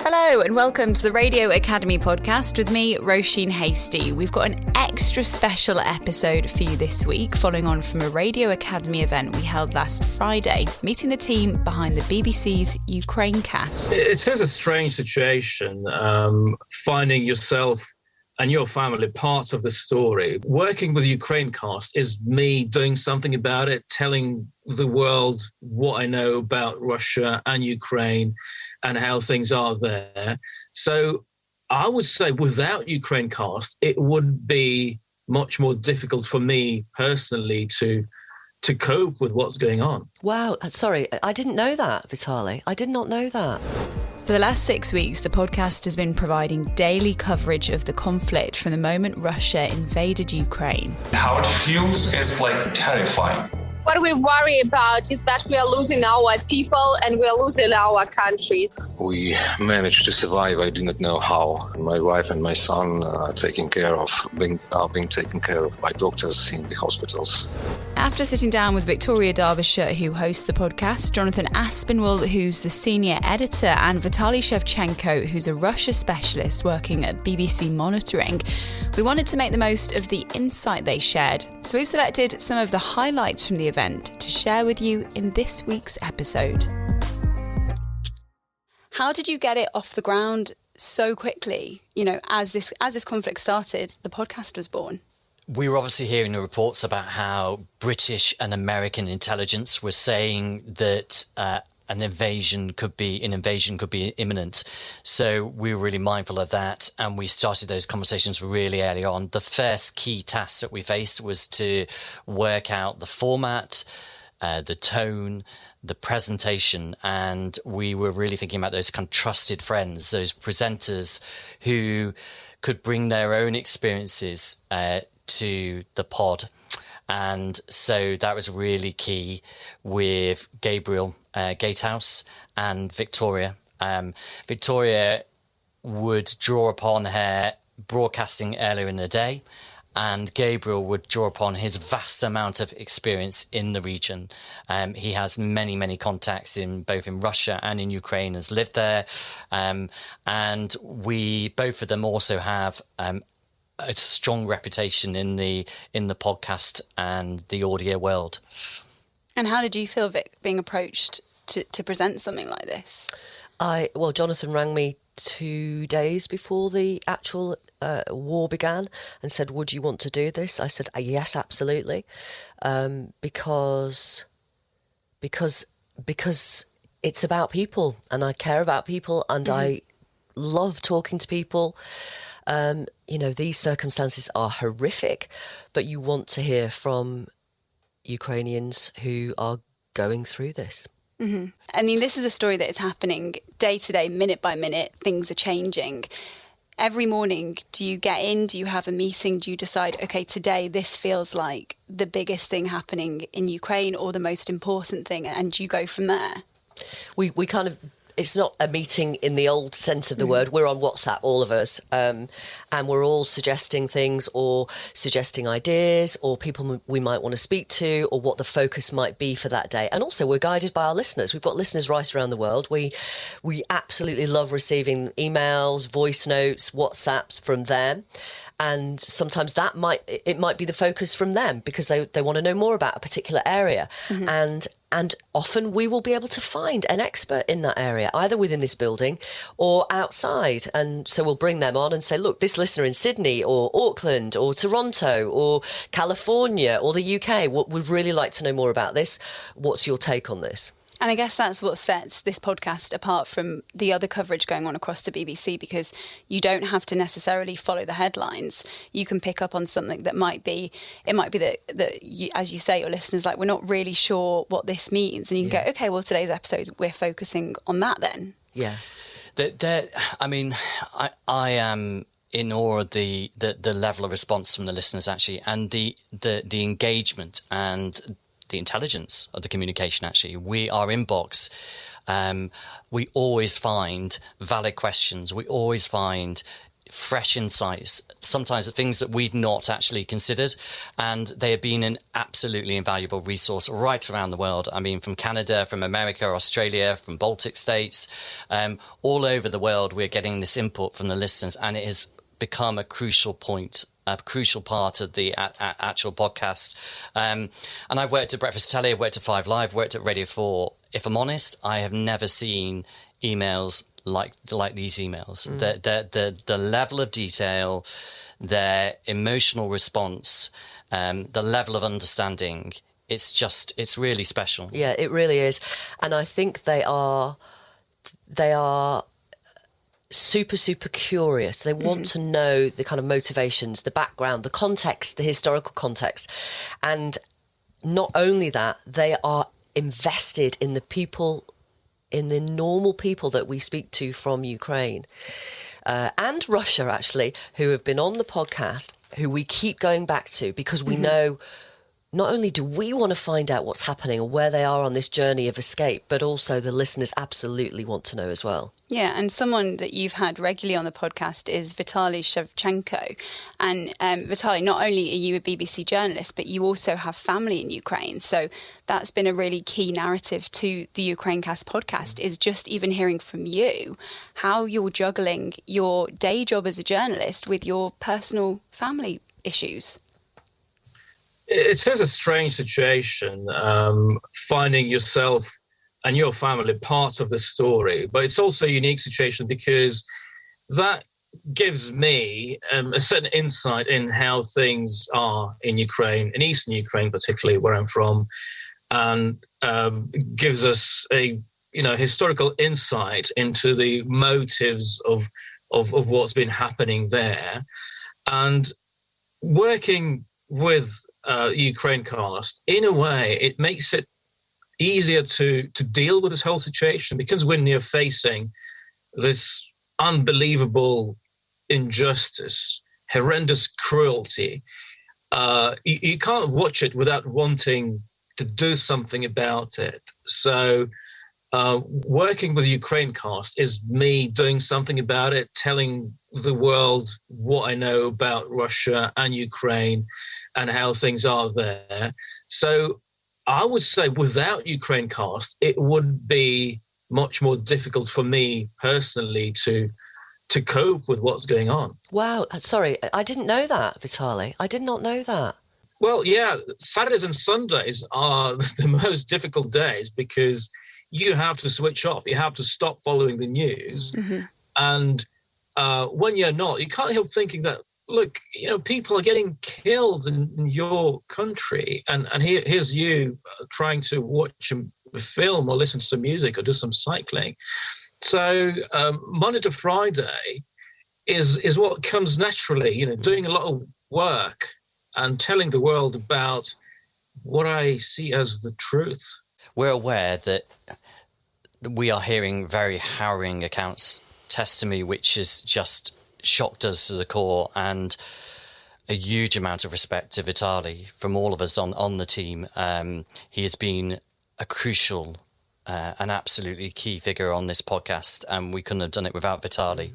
Hello and welcome to the Radio Academy podcast with me, Roisin Hasty. We've got an extra special episode for you this week, following on from a Radio Academy event we held last Friday, meeting the team behind the BBC's Ukrainecast. It is a strange situation, finding yourself and your family part of the story. Working with Ukrainecast is me doing something about it, telling the world what I know about Russia and Ukraine and how things are there. So I would say without Ukrainecast, it would be much more difficult for me personally to cope with what's going on. Wow, sorry, I didn't know that, Vitaly. I did not know that. For the last 6 weeks, the podcast has been providing daily coverage of the conflict from the moment Russia invaded Ukraine. How it feels is like terrifying. What we worry about is that we are losing our people and we are losing our country. We managed to survive. I do not know how. My wife and my son are being taken care of by doctors in the hospitals. After sitting down with Victoria Derbyshire, who hosts the podcast, Jonathan Aspinwall, who's the senior editor, and Vitaly Shevchenko, who's a Russia specialist working at BBC Monitoring, we wanted to make the most of the insight they shared. So we've selected some of the highlights from the event to share with you in this week's episode. How did you get it off the ground so quickly? You know, as this conflict started, the podcast was born. We were obviously hearing the reports about how British and American intelligence were saying that an invasion could be imminent. So we were really mindful of that, and we started those conversations really early on. The first key task that we faced was to work out the format, the tone, the presentation, and we were really thinking about those kind of trusted friends, those presenters who could bring their own experiences to the pod. And so that was really key with Gabriel Gatehouse and Victoria. Victoria would draw upon her broadcasting earlier in the day, and Gabriel would draw upon his vast amount of experience in the region. He has many, many contacts both in Russia and in Ukraine, has lived there. And both of them also have a strong reputation in the podcast and the audio world. And how did you feel, Vic, being approached to present something like this? Jonathan rang me 2 days before the actual war began and said, would you want to do this? I said, yes, absolutely. Because it's about people, and I care about people, and I love talking to people. These circumstances are horrific, but you want to hear from Ukrainians who are going through this. Mm-hmm. I mean, this is a story that is happening day to day, minute by minute. Things are changing. Every morning, do you get in? Do you have a meeting? Do you decide, okay, today this feels like the biggest thing happening in Ukraine or the most important thing, and you go from there? We kind of... It's not a meeting in the old sense of the word. We're on WhatsApp, all of us, and we're all suggesting things or suggesting ideas or people we might want to speak to or what the focus might be for that day. And also we're guided by our listeners. We've got listeners right around the world. We absolutely love receiving emails, voice notes, WhatsApps from them. And sometimes it might be the focus from them because they want to know more about a particular area. Mm-hmm. And often we will be able to find an expert in that area, either within this building or outside. And so we'll bring them on and say, look, this listener in Sydney or Auckland or Toronto or California or the UK, would really like to know more about this. What's your take on this? And I guess that's what sets this podcast apart from the other coverage going on across the BBC, because you don't have to necessarily follow the headlines. You can pick up on something that might be that you, as you say, your listeners like, we're not really sure what this means. And you can go, okay, well, today's episode, we're focusing on that then. Yeah. I am in awe of the level of response from the listeners, actually, and the engagement and the intelligence of the communication, actually. Our inbox, we always find valid questions. We always find fresh insights, sometimes things that we'd not actually considered, and they have been an absolutely invaluable resource right around the world. I mean, from Canada, from America, Australia, from Baltic states, all over the world, we're getting this input from the listeners, and it has become a crucial point, a crucial part of the actual podcast. And I worked at Breakfast Telly, I worked at 5 Live, worked at Radio 4. If I'm honest, I have never seen emails like these emails. The level of detail, their emotional response, the level of understanding, it's really special. Yeah, it really is. And I think they are super, super curious. They want to know the kind of motivations, the background, the context, the historical context. And not only that, they are invested in the people, in the normal people that we speak to from Ukraine and Russia, actually, who have been on the podcast, who we keep going back to because we know not only do we want to find out what's happening or where they are on this journey of escape, but also the listeners absolutely want to know as well. Yeah, and someone that you've had regularly on the podcast is Vitaly Shevchenko. And Vitaly, not only are you a BBC journalist, but you also have family in Ukraine. So that's been a really key narrative to the Ukrainecast podcast, is just even hearing from you how you're juggling your day job as a journalist with your personal family issues. It is a strange situation, finding yourself and your family part of the story, but it's also a unique situation because that gives me a certain insight in how things are in Ukraine, in eastern Ukraine particularly, where I'm from, and gives us a historical insight into the motives of what's been happening there, and working with Ukrainecast, in a way, it makes it easier to deal with this whole situation because when you're facing this unbelievable injustice, horrendous cruelty, you can't watch it without wanting to do something about it. So working with Ukrainecast is me doing something about it, telling the world what I know about Russia and Ukraine and how things are there. So I would say without Ukrainecast, it would be much more difficult for me personally to cope with what's going on. Wow, sorry, I didn't know that, Vitaly. I did not know that. Well, yeah, Saturdays and Sundays are the most difficult days because you have to switch off. You have to stop following the news. And when you're not, you can't help thinking that, look, people are getting killed in your country, and here's you trying to watch a film or listen to some music or do some cycling. So Monday to Friday is what comes naturally, doing a lot of work and telling the world about what I see as the truth. We're aware that we are hearing very harrowing accounts, testimony which has just shocked us to the core, and a huge amount of respect to Vitaly from all of us on the team. He has been a crucial, an absolutely key figure on this podcast, and we couldn't have done it without Vitaly.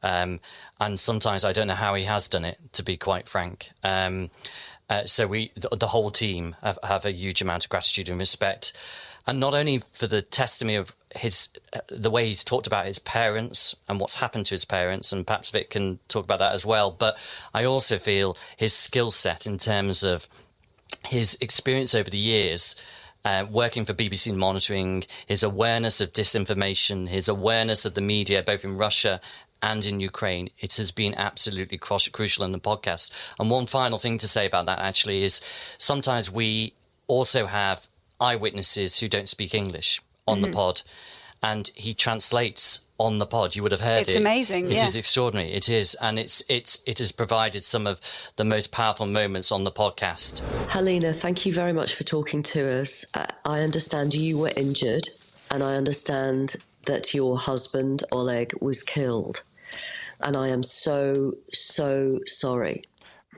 And sometimes I don't know how he has done it, to be quite frank. So the whole team have a huge amount of gratitude and respect, and not only for the testimony of the way he's talked about his parents and what's happened to his parents, and perhaps Vic can talk about that as well, but I also feel his skill set in terms of his experience over the years, working for BBC Monitoring, his awareness of disinformation, his awareness of the media, both in Russia and in Ukraine. It has been absolutely crucial in the podcast. And one final thing to say about that actually is sometimes we also have eyewitnesses who don't speak English on the pod, and he translates on the pod. You would have heard it. It's amazing. It is extraordinary. It is, and it has provided some of the most powerful moments on the podcast. Helena, thank you very much for talking to us. I understand you were injured, and I understand that your husband Oleg was killed, and I am so sorry.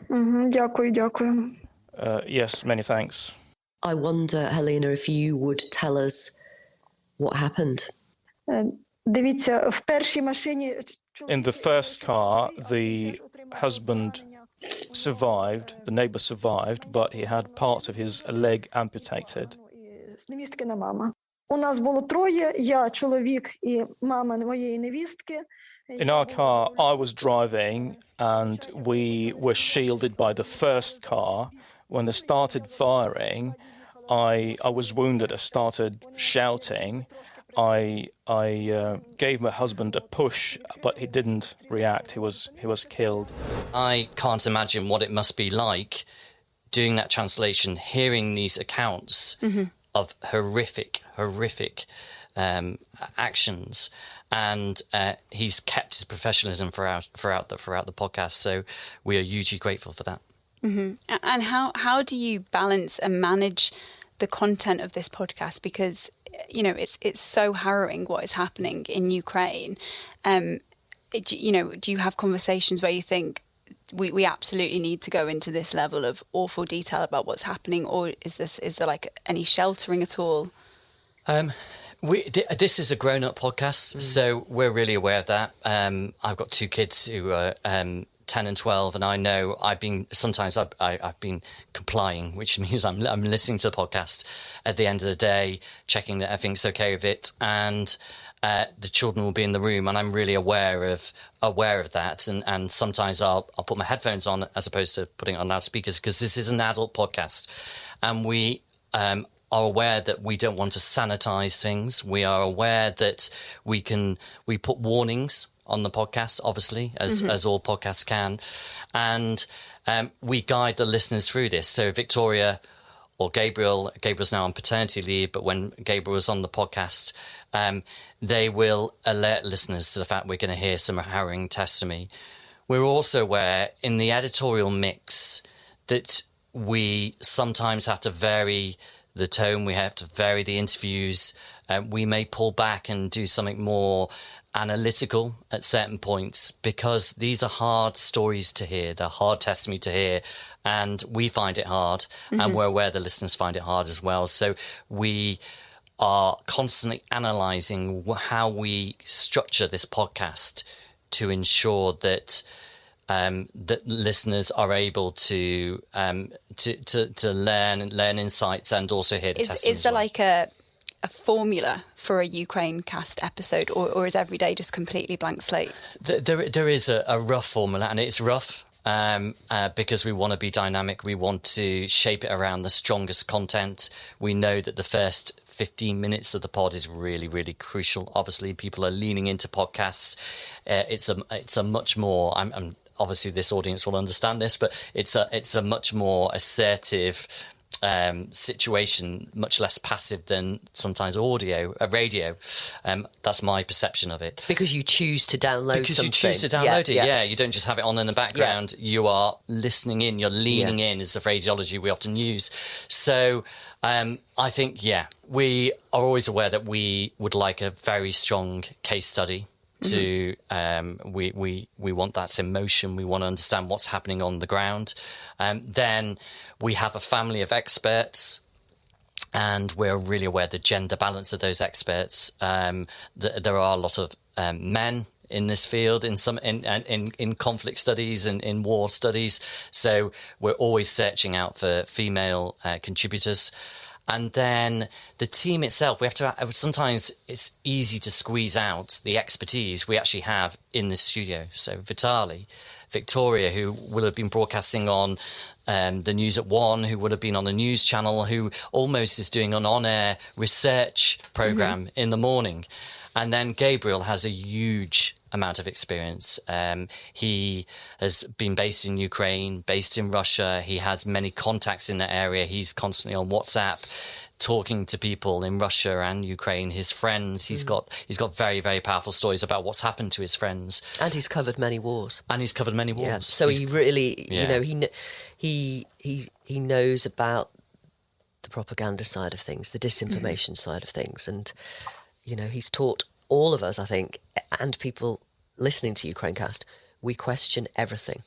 Дякую. Yes, many thanks. I wonder, Helena, if you would tell us what happened. In the first car, the husband survived, the neighbour survived, but he had parts of his leg amputated. In our car, I was driving and we were shielded by the first car. When they started firing, I was wounded. I started shouting. I gave my husband a push, but he didn't react. He was killed. I can't imagine what it must be like doing that translation, hearing these accounts of horrific actions, and he's kept his professionalism throughout the podcast. So we are hugely grateful for that. Mm-hmm. And how do you balance and manage the content of this podcast? Because it's so harrowing what is happening in Ukraine. Do you have conversations where you think we absolutely need to go into this level of awful detail about what's happening, or is there like any sheltering at all? This is a grown-up podcast, so we're really aware of that. I've got two kids who are 10 and 12, and I know I've been complying, which means I'm listening to the podcast at the end of the day, checking that everything's okay with it, and the children will be in the room, and I'm really aware of that, and sometimes I'll put my headphones on as opposed to putting it on loudspeakers, because this is an adult podcast, and we are aware that we don't want to sanitize things. We are aware that we put warnings on the podcast, obviously, as all podcasts can, and we guide the listeners through this. So Victoria or Gabriel's now on paternity leave, but when Gabriel was on the podcast, they will alert listeners to the fact we're going to hear some harrowing testimony. We're also aware in the editorial mix that we sometimes have to vary the tone, we have to vary the interviews, we may pull back and do something more analytical at certain points, because these are hard stories to hear, they're hard testimony to hear, and we find it hard, and we're aware the listeners find it hard as well. So we are constantly analysing how we structure this podcast to ensure that that listeners are able to learn insights and also hear the testimonies. Is there like a formula for a Ukrainecast episode, or is every day just completely blank slate? There is a rough formula, and it's rough because we want to be dynamic. We want to shape it around the strongest content. We know that the first 15 minutes of the pod is really, really crucial. Obviously, people are leaning into podcasts. It's a much more. I'm obviously this audience will understand this, but it's a much more assertive situation, much less passive than sometimes radio. That's my perception of it. Because you choose to download because something. You choose to download it. Yeah, you don't just have it on in the background. Yeah. You are listening in. You're leaning in, is the phraseology we often use. So I think we are always aware that we would like a very strong case study. We want that emotion. We want to understand what's happening on the ground. Then we have a family of experts, and we're really aware of the gender balance of those experts. There are a lot of men in this field, in conflict studies and in war studies. So we're always searching out for female contributors. And then the team itself, we have to. Sometimes it's easy to squeeze out the expertise we actually have in the studio. So Vitaly, Victoria, who will have been broadcasting on the News at 1, who would have been on the news channel, who almost is doing an on-air research program in the morning. And then Gabriel has a huge amount of experience. He has been based in Ukraine, based in Russia. He has many contacts in that area. He's constantly on WhatsApp talking to people in Russia and Ukraine, his friends. He's got very, very powerful stories about what's happened to his friends. And he's covered many wars. Yeah, so he really, he knows about the propaganda side of things, the disinformation side of things. And, he's taught all of us, I think, and people listening to Ukrainecast, we question everything.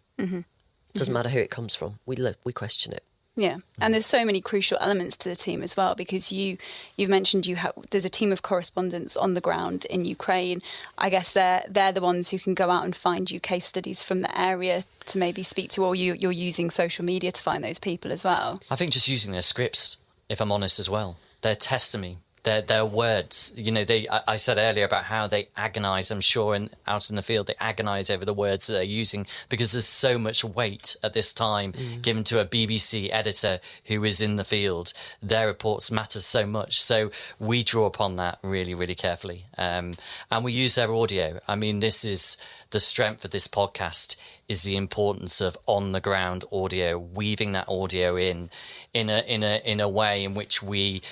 Doesn't matter who it comes from. We question it. Yeah, and there's so many crucial elements to the team as well, because you've mentioned there's a team of correspondents on the ground in Ukraine. I guess they're the ones who can go out and find you case studies from the area to maybe speak to, or you're using social media to find those people as well. I think just using their scripts, if I'm honest as well, their testimony. Their words, I said earlier about how they agonise, I'm sure, out in the field, they agonise over the words that they're using, because there's so much weight at this time given to a BBC editor who is in the field. Their reports matter so much. So we draw upon that really, really carefully. And we use their audio. I mean, this is the strength of this podcast, is the importance of on-the-ground audio, weaving that audio in a way in which we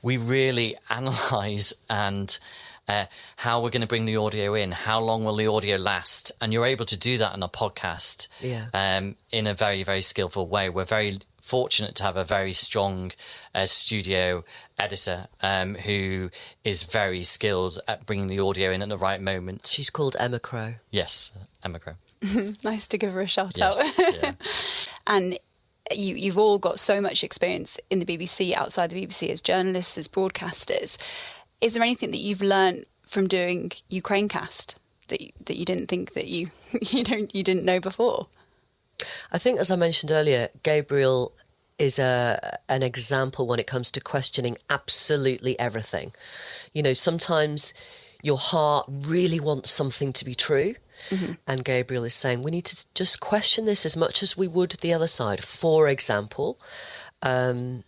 really analyse and how we're going to bring the audio in, how long will the audio last, and you're able to do that on a podcast in a very, very skillful way. We're very fortunate to have a very strong studio editor who is very skilled at bringing the audio in at the right moment. She's called Emma Crow. Yes, Emma Crow. Nice to give her a shout out. Yeah. And you've all got so much experience in the BBC, outside the BBC, as journalists, as broadcasters. Is there anything that you've learned from doing Ukrainecast that you didn't think that you didn't know before? I think, as I mentioned earlier, Gabriel is an example when it comes to questioning absolutely everything. Sometimes your heart really wants something to be true. Mm-hmm. And Gabriel is saying we need to just question this as much as we would the other side. For example, I don't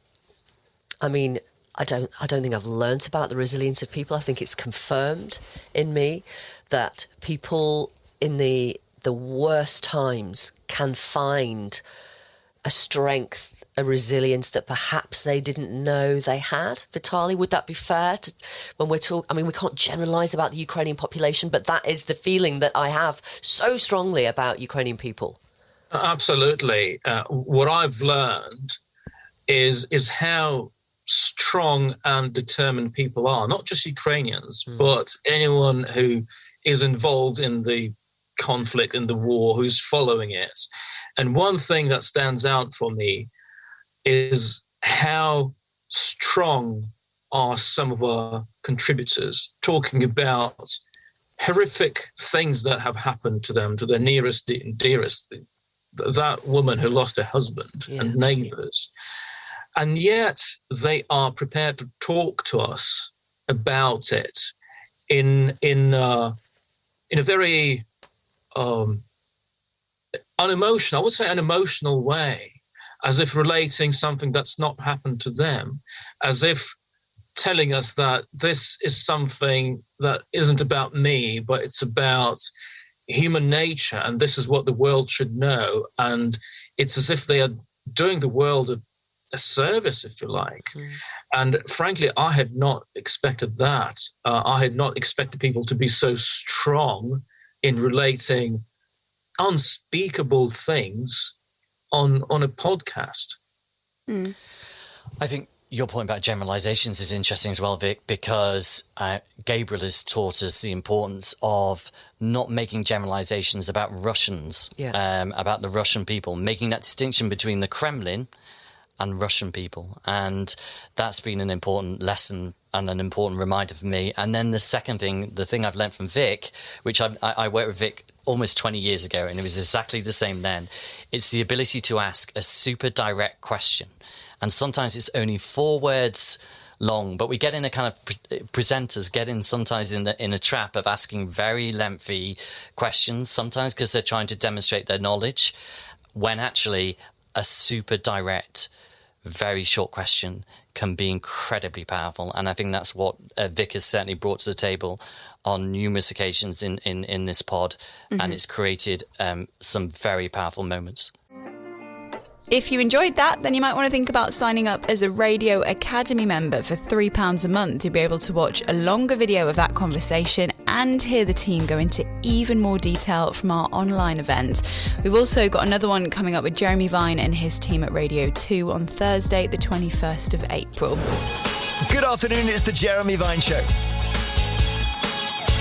think I've learnt about the resilience of people. I think it's confirmed in me that people in the worst times can find a strength, a resilience that perhaps they didn't know they had. Vitaly, would that be fair when we're talking? We can't generalise about the Ukrainian population, but that is the feeling that I have so strongly about Ukrainian people. Absolutely. What I've learned is how strong and determined people are, not just Ukrainians, but anyone who is involved in the conflict, in the war, who's following it. And one thing that stands out for me is how strong are some of our contributors talking about horrific things that have happened to them, to their nearest and dearest, that woman who lost her husband and neighbours. And yet they are prepared to talk to us about it in a very unemotional, I would say an emotional way, as if relating something that's not happened to them, as if telling us that this is something that isn't about me, but it's about human nature, and this is what the world should know. And it's as if they are doing the world a service, if you like. And frankly, I had not expected that. I had not expected people to be so strong in relating unspeakable things on a podcast. I think your point about generalizations is interesting as well, Vic, because Gabriel has taught us the importance of not making generalizations about Russians, about the Russian people, making that distinction between the Kremlin and Russian people. And that's been an important lesson and an important reminder for me. And then the second thing, the thing I've learned from Vic, which I worked with Vic almost 20 years ago, and it was exactly the same then. It's the ability to ask a super direct question. And sometimes it's only 4 words long, but we get in a kind of presenters get in sometimes in a trap of asking very lengthy questions, sometimes because they're trying to demonstrate their knowledge, when actually a super direct, very short question can be incredibly powerful. And I think that's what Vic has certainly brought to the table on numerous occasions in this pod, and it's created some very powerful moments. If you enjoyed that, then you might want to think about signing up as a Radio Academy member for £3 a month. You'll be able to watch a longer video of that conversation and hear the team go into even more detail from our online event. We've also got another one coming up with Jeremy Vine and his team at Radio 2 on Thursday, the 21st of April. Good afternoon, it's the Jeremy Vine Show.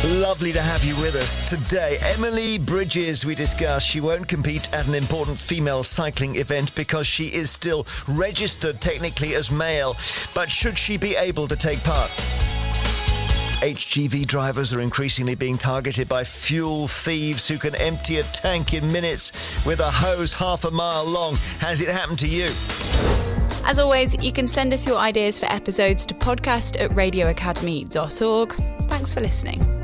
Lovely to have you with us today. Emily Bridges, we discussed. She won't compete at an important female cycling event because she is still registered technically as male. But should she be able to take part? HGV drivers are increasingly being targeted by fuel thieves who can empty a tank in minutes with a hose half a mile long. Has it happened to you? As always, you can send us your ideas for episodes to podcast@radioacademy.org. Thanks for listening.